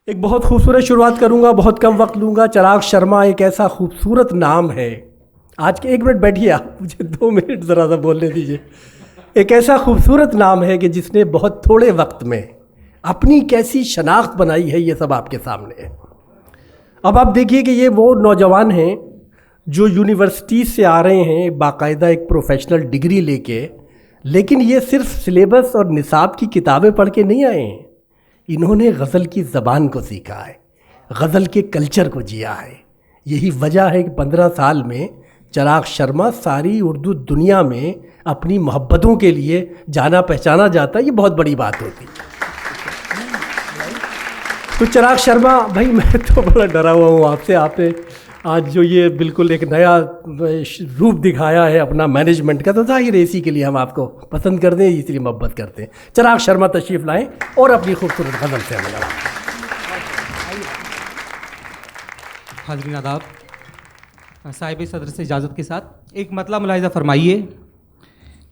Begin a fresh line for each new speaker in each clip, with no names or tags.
एक बहुत खूबसूरत शुरुआत करूंगा, बहुत कम वक्त लूंगा। चिराग शर्मा एक ऐसा खूबसूरत नाम है। आज के 1 मिनट बैठिए आप, मुझे 2 मिनट ज़रा सा बोलने दीजिए। एक ऐसा खूबसूरत नाम है कि जिसने बहुत थोड़े वक्त में अपनी कैसी शनाख्त बनाई है, ये सब आपके सामने है। अब आप देखिए कि ये वो नौजवान हैं जो यूनिवर्सिटी से आ रहे हैं बाकायदा एक प्रोफेशनल डिग्री लेके, लेकिन ये सिर्फ सिलेबस और निसाब की किताबें पढ़ के नहीं आए हैं। इन्होंने गज़ल की ज़बान को सीखा है, गज़ल के कल्चर को जिया है। यही वजह है कि 15 साल में चिराग शर्मा सारी उर्दू दुनिया में अपनी मोहब्बतों के लिए जाना पहचाना जाता है। ये बहुत बड़ी बात होती है। तो चिराग शर्मा भाई, मैं तो बड़ा डरा हुआ हूँ आपसे। आपने आज जो ये बिल्कुल एक नया रूप दिखाया है अपना मैनेजमेंट का, तो जाहिर है इसी के लिए हम आपको पसंद करते हैं, इसलिए मोहब्बत करते हैं। चिराग शर्मा तशरीफ़ लाएं और अपनी खूबसूरत गज़ल से हमें लगा।
हाज़रीन आदाब, साहिब सदर से इजाज़त के साथ एक मतला मुलाहिज़ा फरमाइए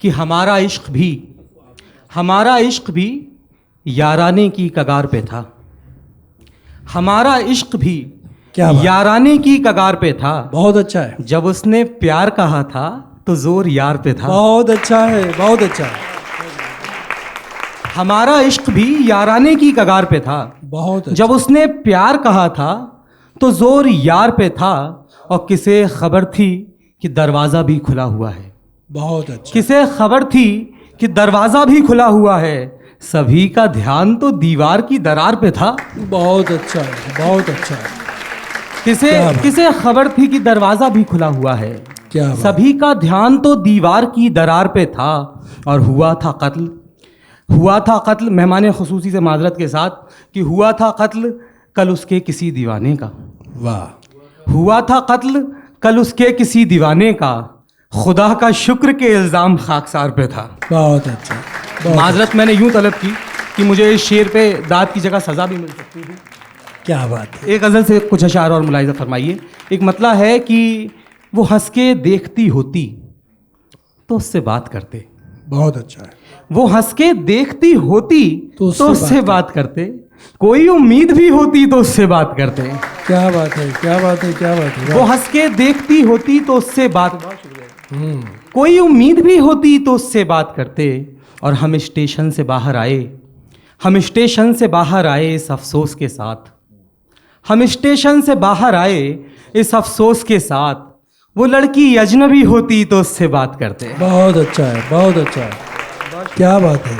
कि हमारा इश्क भी याराने की कगार पे था। हमारा इश्क भी याराने की कगार पे था।
बहुत अच्छा है।
जब उसने प्यार कहा था तो जोर यार पे था।
बहुत अच्छा है, बहुत अच्छा है।
हमारा इश्क भी याराने की कगार पे था।
बहुत अच्छा।
जब उसने प्यार कहा था तो जोर यार पे था। और किसे खबर थी कि दरवाज़ा भी खुला हुआ है।
बहुत अच्छा।
किसे खबर थी कि दरवाज़ा भी खुला हुआ है। सभी का ध्यान तो दीवार की दरार पे था।
बहुत अच्छा है, बहुत अच्छा है।
किसे खबर थी कि दरवाज़ा भी खुला हुआ है।
क्या
सभी का ध्यान तो दीवार की दरार पे था। और हुआ था कत्ल। मेहमान खुसूसी से माजरत के साथ कि हुआ था कत्ल कल उसके किसी दीवाने का।
वाह।
हुआ था कत्ल कल उसके किसी दीवाने का। खुदा का शुक्र के इल्ज़ाम खाकसार पे था।
बहुत अच्छा।
माजरत मैंने यूं तलब की कि मुझे इस शेर पे दाद की जगह सज़ा भी मिल सकती थी।
क्या बात है।
एक गज़ल से कुछ अशार और मुलाहिज़ा फरमाइए। एक मतला है कि वो हंस के देखती होती तो उससे बात करते।
बहुत अच्छा है।
वो हंस के देखती होती तो उससे बात करते। कोई उम्मीद भी होती तो उससे बात करते।
क्या बात है, क्या बात है, क्या बात है।
वो हंस के देखती होती तो उससे बात कोई उम्मीद भी होती तो उससे बात करते। और हम स्टेशन से बाहर आए इस अफसोस के साथ। हम स्टेशन से बाहर आए इस अफसोस के साथ। वो लड़की अजनबी होती तो उससे बात करते।
बहुत अच्छा है, बहुत अच्छा है। क्या बात है।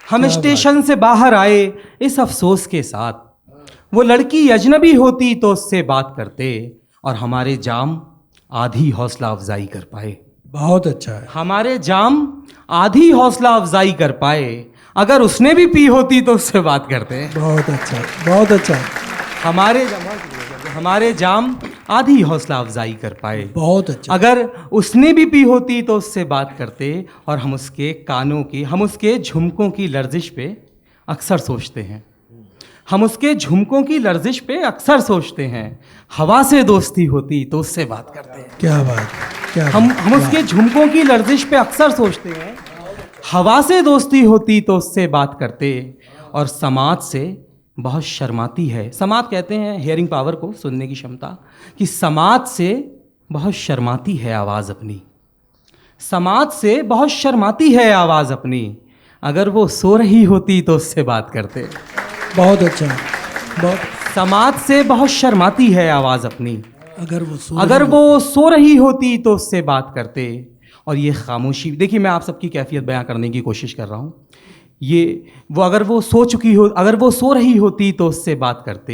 हम स्टेशन से बाहर आए इस अफसोस के साथ। वो लड़की अजनबी होती तो उससे बात करते। और हमारे जाम आधी हौसला अफजाई कर पाए।
बहुत अच्छा है।
हमारे जाम आधी हौसला अफजाई कर पाए। अगर उसने भी पी होती तो उससे बात करते।
बहुत अच्छा, बहुत अच्छा।
हमारे जाम आधी हौसला अफजाई कर पाए।
बहुत अच्छा।
अगर उसने भी पी होती तो उससे बात करते। और हम उसके झुमकों की लर्जिश पे अक्सर सोचते हैं। हवा से दोस्ती होती तो उससे बात करते हैं।
क्या बात, क्या
हम उसके झुमकों की लर्जिश पे अक्सर सोचते हैं। हवा से दोस्ती होती तो उससे बात करते। और समात से बहुत शर्माती है। समात कहते हैं हियरिंग पावर को, सुनने की क्षमता। कि समात से बहुत शर्माती है आवाज़ अपनी। समात से बहुत शर्माती है आवाज़ अपनी। अगर वो सो रही होती तो उससे बात करते।
बहुत अच्छा। बहुत।
समात से बहुत शर्माती है आवाज़ अपनी।
अगर
वो सो रही होती तो उससे बात करते। और ये खामोशी, देखिए मैं आप सबकी कैफियत बयां करने की कोशिश कर रहा हूँ। अगर वो सो रही होती तो उससे बात करते।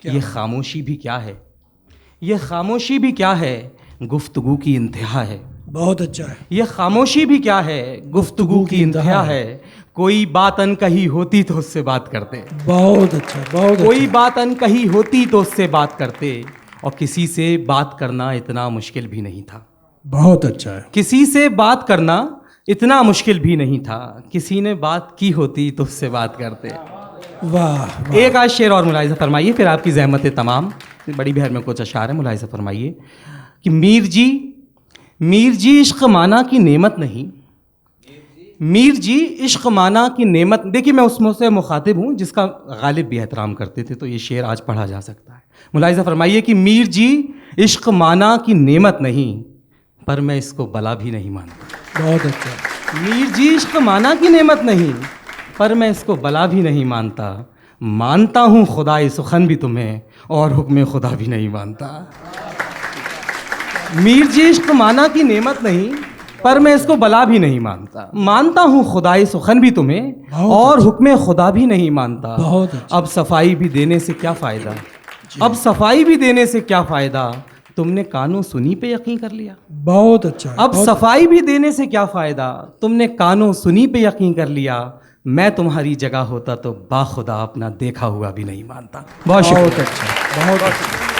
ये खामोशी भी क्या है, गुफ्तगू की इंतहा है।
बहुत अच्छा है।
ये खामोशी भी क्या है, गुफ्तगू की इंतहा है। कोई बात अनकही होती तो उससे बात करते।
बहुत अच्छा, बहुत।
कोई बात अनकही होती तो उससे बात करते। और किसी से बात करना इतना मुश्किल भी नहीं था।
बहुत अच्छा है।
किसी से बात करना इतना मुश्किल भी नहीं था। किसी ने बात की होती तो उससे बात करते।
वाह।
एक आज शेर और मुलाहिज़ा फरमाइए, फिर आपकी ज़हमतें तमाम। बड़ी बहर में कुछ अशार है, मुलाहिज़ा फरमाइए कि मीर जी इश्क माना की नेमत नहीं। मीर जी इश्क माना की नेमत, देखिए मैं उसमें से मुखातिब हूँ जिसका गालिब भी एहतराम करते थे, तो ये शेर आज पढ़ा जा सकता है। मुलाहिज़ा फरमाइए कि मीर जी इश्क माना की नेमत नहीं, पर मैं इसको बला भी नहीं मानता।
बहुत अच्छा।
मीर जी इश्क माना की नेमत नहीं, पर मैं इसको बला भी नहीं मानता। मानता हूँ खुदाए सुखन भी तुम्हें, और हुक्म खुदा भी नहीं मानता। मीर जी इश्क माना की नेमत नहीं, पर मैं इसको बला भी नहीं मानता। मानता हूँ खुदाए सुखन भी तुम्हें, और हुक्म खुदा भी नहीं मानता।
बहुत अच्छा।
अब सफाई भी देने से क्या फ़ायदा, अब सफाई भी देने से क्या फ़ायदा, तुमने कानों सुनी पे यकीन कर लिया।
बहुत अच्छा।
अब सफाई भी देने से क्या फ़ायदा, तुमने कानों सुनी पे यकीन कर लिया। मैं तुम्हारी जगह होता तो बाखुदा अपना देखा हुआ भी नहीं मानता। बहुत शुक्रिया।
बहुत अच्छा, बहुत अच्छा।